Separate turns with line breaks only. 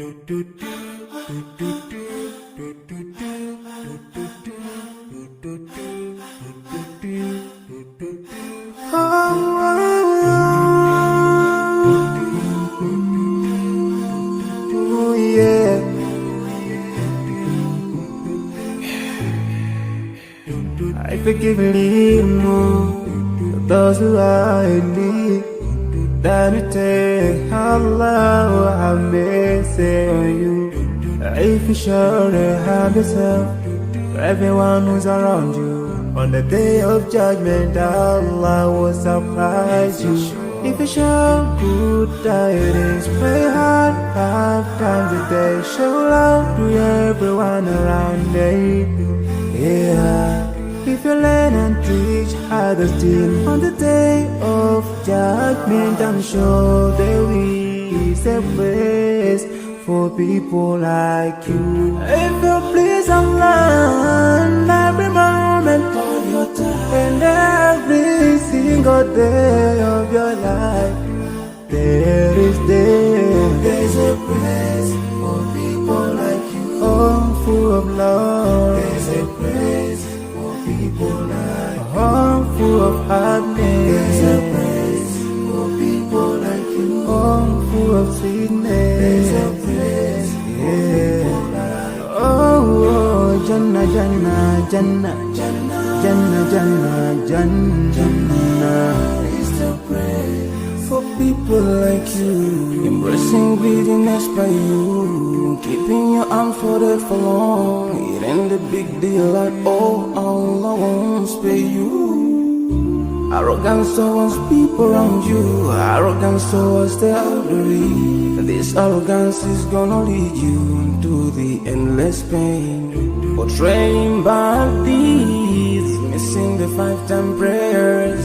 Oh yeah. I forgive and leave more those who are in need. That you take Allah have mercy on you. If you show the have yourself to everyone who's around you. On the day of judgment, Allah will surprise you. If you show good tidings, pray hard 5 times a day. Show love to everyone around you. Yeah. If you learn and teach others still on the day of judgment, I'm sure there is a place for people like you. If you please Allah every moment of your time and every single day of your life, there's a place for people like you. Oh, full of love. There's a place people like you. Oh, full of happiness. There's a place for people like you. Oh, full of sweetness. There's a place for people like you. Oh, Jannah, Jannah, Jannah, Jannah, Jannah, Jannah, Jannah is the place for people like you. Embracing greediness by you, keeping your arms folded for long. It ain't a big deal like, oh, Allah won't spare you. Arrogance towards people around you, arrogance towards the elderly. This arrogance is gonna lead you into the endless pain. Portraying bad deeds, missing the 5 time prayers.